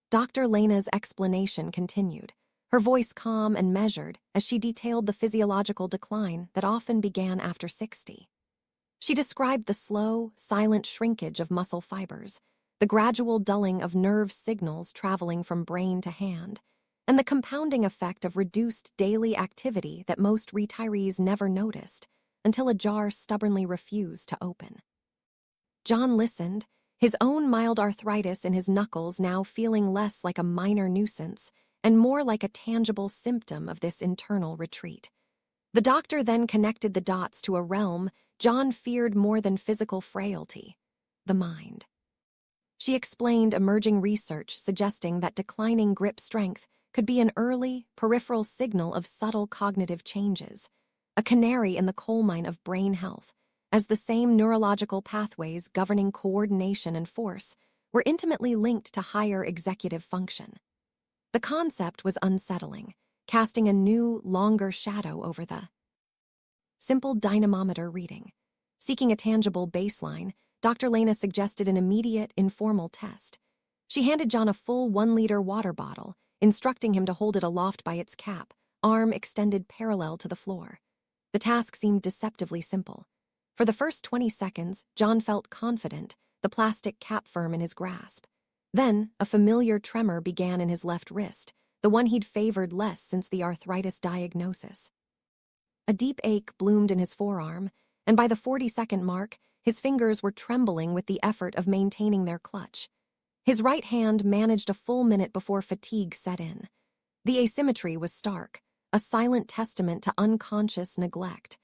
Dr. Lena's explanation continued, her voice calm and measured as she detailed the physiological decline that often began after 60. She described the slow, silent shrinkage of muscle fibers, the gradual dulling of nerve signals traveling from brain to hand, and the compounding effect of reduced daily activity that most retirees never noticed until a jar stubbornly refused to open. John listened, his own mild arthritis in his knuckles now feeling less like a minor nuisance and more like a tangible symptom of this internal retreat. The doctor then connected the dots to a realm John feared more than physical frailty: the mind. She explained emerging research suggesting that declining grip strength could be an early, peripheral signal of subtle cognitive changes, a canary in the coal mine of brain health, as the same neurological pathways governing coordination and force were intimately linked to higher executive function. The concept was unsettling, casting a new, longer shadow over the simple dynamometer reading. Seeking a tangible baseline, Dr. Lena suggested an immediate, informal test. She handed John a full 1-liter water bottle, instructing him to hold it aloft by its cap, arm extended parallel to the floor. The task seemed deceptively simple. For the first 20 seconds, John felt confident, the plastic cap firm in his grasp. Then, a familiar tremor began in his left wrist, the one he'd favored less since the arthritis diagnosis. A deep ache bloomed in his forearm, and by the 40-second mark, his fingers were trembling with the effort of maintaining their clutch. His right hand managed a full minute before fatigue set in. The asymmetry was stark, a silent testament to unconscious neglect.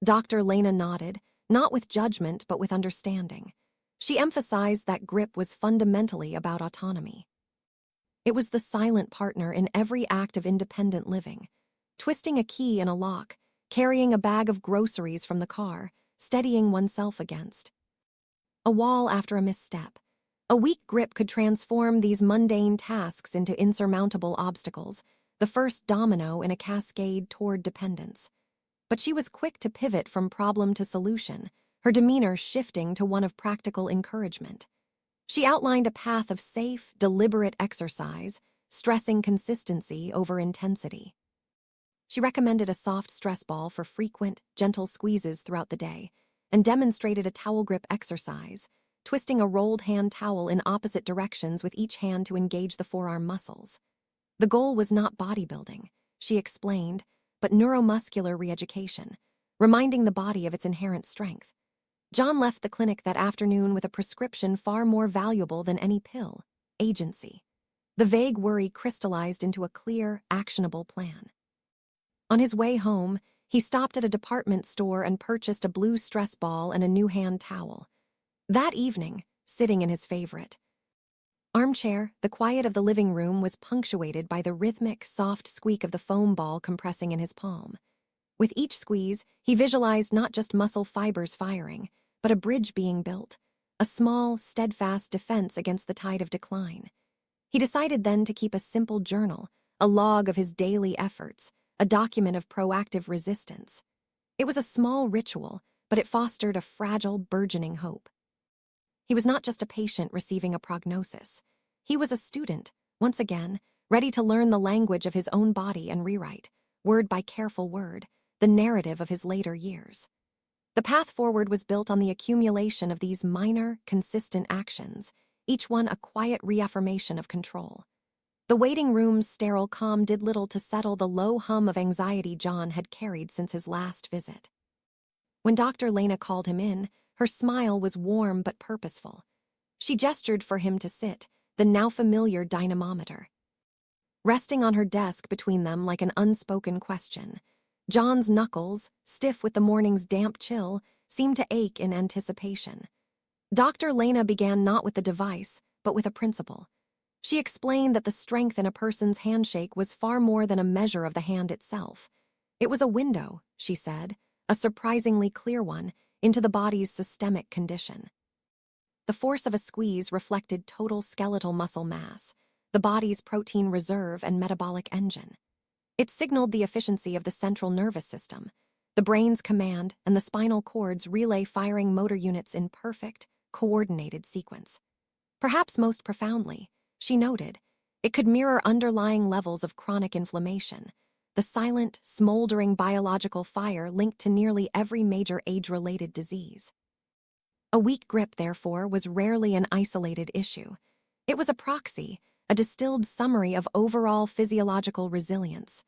Dr. Lena nodded, not with judgment but with understanding. She emphasized that grip was fundamentally about autonomy. It was the silent partner in every act of independent living. Twisting a key in a lock, carrying a bag of groceries from the car, steadying oneself against a wall after a misstep. A weak grip could transform these mundane tasks into insurmountable obstacles, the first domino in a cascade toward dependence. But she was quick to pivot from problem to solution, her demeanor shifting to one of practical encouragement. She outlined a path of safe, deliberate exercise, stressing consistency over intensity. She recommended a soft stress ball for frequent, gentle squeezes throughout the day, and demonstrated a towel grip exercise, twisting a rolled hand towel in opposite directions with each hand to engage the forearm muscles. The goal was not bodybuilding, she explained, but neuromuscular re-education, reminding the body of its inherent strength. John left the clinic that afternoon with a prescription far more valuable than any pill: agency. The vague worry crystallized into a clear, actionable plan. On his way home, he stopped at a department store and purchased a blue stress ball and a new hand towel. That evening, sitting in his favorite armchair, the quiet of the living room was punctuated by the rhythmic, soft squeak of the foam ball compressing in his palm. With each squeeze, he visualized not just muscle fibers firing, but a bridge being built, a small, steadfast defense against the tide of decline. He decided then to keep a simple journal, a log of his daily efforts, a document of proactive resistance. It was a small ritual, but it fostered a fragile, burgeoning hope. He was not just a patient receiving a prognosis. He was a student, once again, ready to learn the language of his own body and rewrite, word by careful word, the narrative of his later years. The path forward was built on the accumulation of these minor, consistent actions, each one a quiet reaffirmation of control. The waiting room's sterile calm did little to settle the low hum of anxiety John had carried since his last visit. When Dr. Lena called him in, her smile was warm but purposeful. She gestured for him to sit, the now familiar dynamometer resting on her desk between them like an unspoken question. John's knuckles, stiff with the morning's damp chill, seemed to ache in anticipation. Dr. Lena began not with the device, but with a principle. She explained that the strength in a person's handshake was far more than a measure of the hand itself. It was a window, she said, a surprisingly clear one, into the body's systemic condition. The force of a squeeze reflected total skeletal muscle mass, the body's protein reserve and metabolic engine. It signaled the efficiency of the central nervous system, the brain's command and the spinal cord's relay firing motor units in perfect, coordinated sequence. Perhaps most profoundly, she noted, It could mirror underlying levels of chronic inflammation, the silent, smoldering biological fire linked to nearly every major age-related disease. A weak grip, therefore, was rarely an isolated issue. It was a proxy, a distilled summary of overall physiological resilience.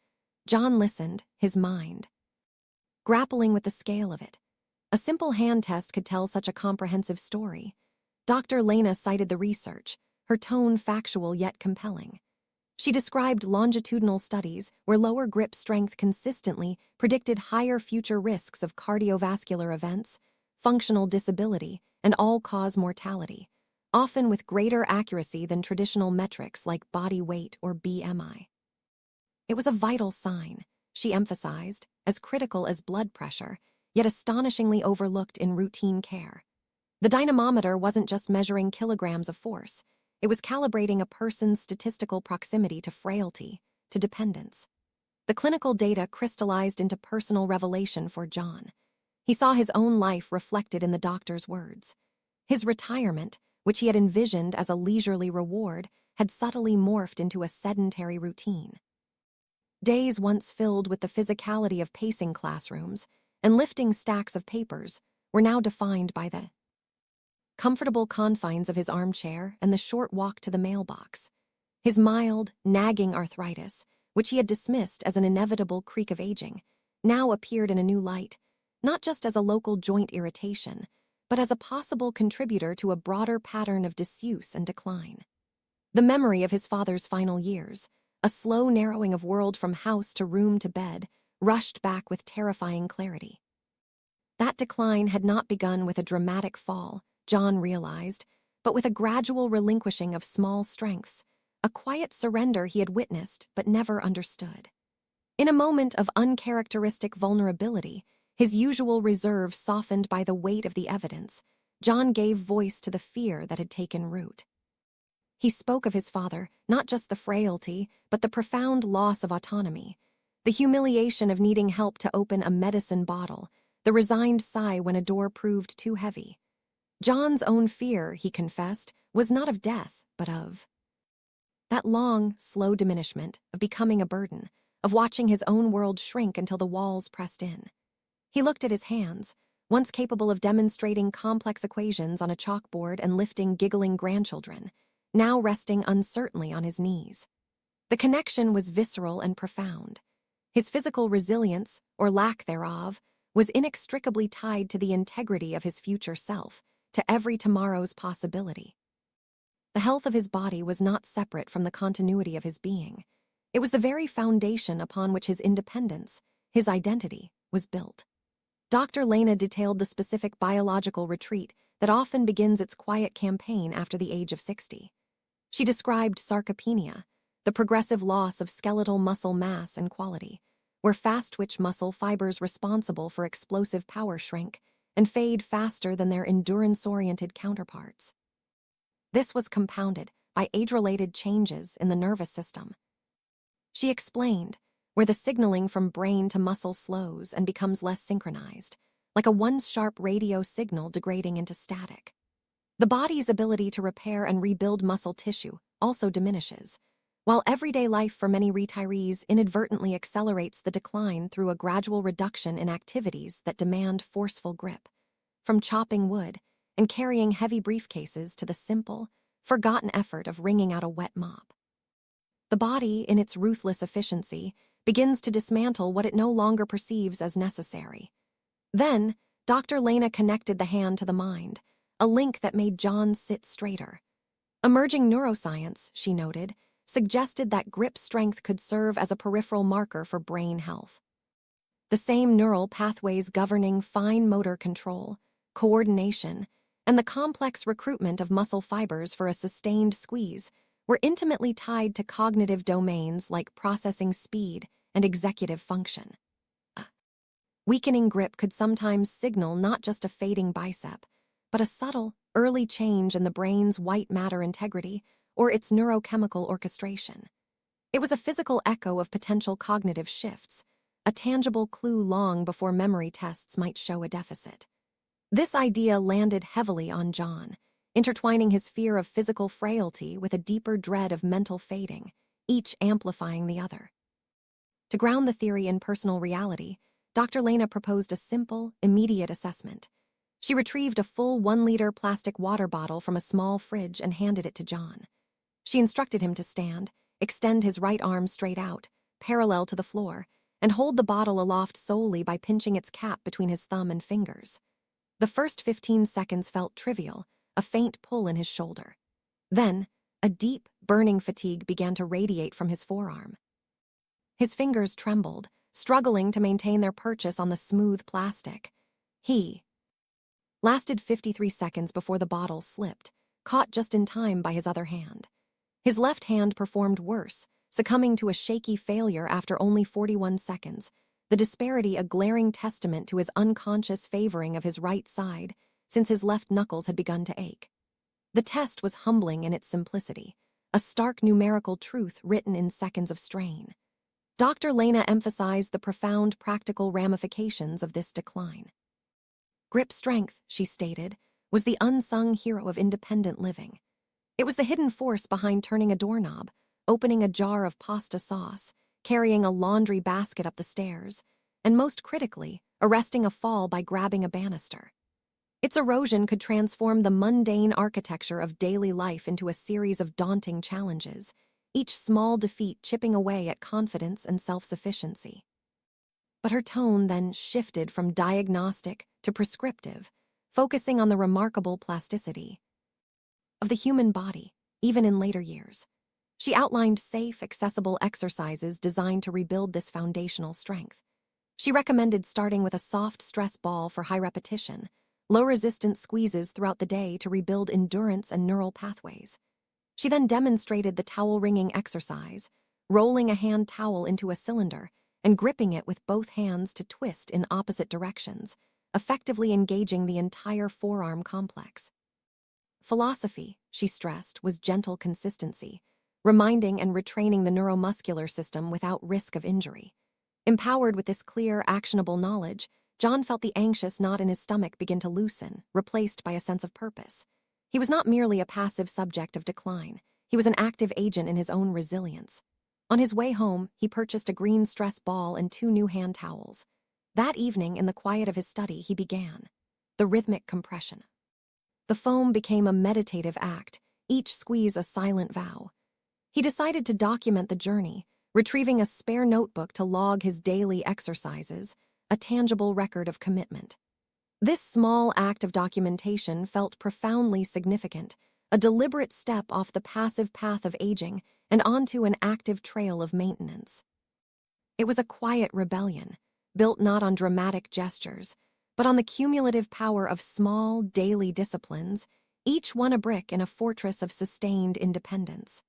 John listened, his mind grappling with the scale of it. A simple hand test could tell such a comprehensive story. Dr. Lena cited the research, her tone factual yet compelling. She described longitudinal studies where lower grip strength consistently predicted higher future risks of cardiovascular events, functional disability, and all-cause mortality, often with greater accuracy than traditional metrics like body weight or BMI. It was a vital sign, she emphasized, as critical as blood pressure, yet astonishingly overlooked in routine care. The dynamometer wasn't just measuring kilograms of force, it was calibrating a person's statistical proximity to frailty, to dependence. The clinical data crystallized into personal revelation for John. He saw his own life reflected in the doctor's words. His retirement, which he had envisioned as a leisurely reward, had subtly morphed into a sedentary routine. Days once filled with the physicality of pacing classrooms and lifting stacks of papers were now defined by the comfortable confines of his armchair and the short walk to the mailbox. His mild, nagging arthritis, which he had dismissed as an inevitable creak of aging, now appeared in a new light, not just as a local joint irritation, but as a possible contributor to a broader pattern of disuse and decline. The memory of his father's final years, a slow narrowing of world from house to room to bed, rushed back with terrifying clarity. That decline had not begun with a dramatic fall, John realized, but with a gradual relinquishing of small strengths, a quiet surrender he had witnessed but never understood. In a moment of uncharacteristic vulnerability, his usual reserve softened by the weight of the evidence, John gave voice to the fear that had taken root. He spoke of his father, not just the frailty, but the profound loss of autonomy, the humiliation of needing help to open a medicine bottle, the resigned sigh when a door proved too heavy. John's own fear, he confessed, was not of death, but of that long, slow diminishment, of becoming a burden, of watching his own world shrink until the walls pressed in. He looked at his hands, once capable of demonstrating complex equations on a chalkboard and lifting giggling grandchildren, now resting uncertainly on his knees. The connection was visceral and profound. His physical resilience, or lack thereof, was inextricably tied to the integrity of his future self, to every tomorrow's possibility. The health of his body was not separate from the continuity of his being. It was the very foundation upon which his independence, his identity, was built. Dr. Lena detailed the specific biological retreat that often begins its quiet campaign after the age of 60. She described sarcopenia, the progressive loss of skeletal muscle mass and quality, where fast-twitch muscle fibers responsible for explosive power shrink and fade faster than their endurance-oriented counterparts. This was compounded by age-related changes in the nervous system. She explained, where the signaling from brain to muscle slows and becomes less synchronized, like a once-sharp radio signal degrading into static. The body's ability to repair and rebuild muscle tissue also diminishes, while everyday life for many retirees inadvertently accelerates the decline through a gradual reduction in activities that demand forceful grip, from chopping wood and carrying heavy briefcases to the simple, forgotten effort of wringing out a wet mop. The body, in its ruthless efficiency, begins to dismantle what it no longer perceives as necessary. Then, Dr. Lena connected the hand to the mind, a link that made John sit straighter. Emerging neuroscience, she noted, suggested that grip strength could serve as a peripheral marker for brain health. The same neural pathways governing fine motor control, coordination, and the complex recruitment of muscle fibers for a sustained squeeze were intimately tied to cognitive domains like processing speed and executive function. Weakening grip could sometimes signal not just a fading bicep, but a subtle, early change in the brain's white matter integrity or its neurochemical orchestration. It was a physical echo of potential cognitive shifts, a tangible clue long before memory tests might show a deficit. This idea landed heavily on John. intertwining his fear of physical frailty with a deeper dread of mental fading, each amplifying the other. To ground the theory in personal reality, Dr. Lena proposed a simple, immediate assessment. She retrieved a full 1-liter plastic water bottle from a small fridge and handed it to John. She instructed him to stand, extend his right arm straight out, parallel to the floor, and hold the bottle aloft solely by pinching its cap between his thumb and fingers. The first 15 seconds felt trivial, a faint pull in his shoulder. Then, a deep, burning fatigue began to radiate from his forearm. His fingers trembled, struggling to maintain their purchase on the smooth plastic. He lasted 53 seconds before the bottle slipped, caught just in time by his other hand. His left hand performed worse, succumbing to a shaky failure after only 41 seconds, the disparity a glaring testament to his unconscious favoring of his right side, since his left knuckles had begun to ache. The test was humbling in its simplicity, a stark numerical truth written in seconds of strain. Dr. Lena emphasized the profound practical ramifications of this decline. Grip strength, she stated, was the unsung hero of independent living. It was the hidden force behind turning a doorknob, opening a jar of pasta sauce, carrying a laundry basket up the stairs, and most critically, arresting a fall by grabbing a banister. Its erosion could transform the mundane architecture of daily life into a series of daunting challenges, each small defeat chipping away at confidence and self-sufficiency. But her tone then shifted from diagnostic to prescriptive, focusing on the remarkable plasticity of the human body, even in later years. She outlined safe, accessible exercises designed to rebuild this foundational strength. She recommended starting with a soft stress ball for high repetition, low-resistance squeezes throughout the day to rebuild endurance and neural pathways. She then demonstrated the towel wringing exercise, rolling a hand towel into a cylinder and gripping it with both hands to twist in opposite directions, effectively engaging the entire forearm complex. Philosophy, she stressed, was gentle consistency, reminding and retraining the neuromuscular system without risk of injury. Empowered with this clear, actionable knowledge, John felt the anxious knot in his stomach begin to loosen, replaced by a sense of purpose. He was not merely a passive subject of decline. He was an active agent in his own resilience. On his way home, he purchased a green stress ball and 2 new hand towels. That evening, in the quiet of his study, he began the rhythmic compression. The foam became a meditative act, each squeeze a silent vow. He decided to document the journey, retrieving a spare notebook to log his daily exercises, a tangible record of commitment. This small act of documentation felt profoundly significant, a deliberate step off the passive path of aging and onto an active trail of maintenance. It was a quiet rebellion, built not on dramatic gestures, but on the cumulative power of small, daily disciplines, each one a brick in a fortress of sustained independence.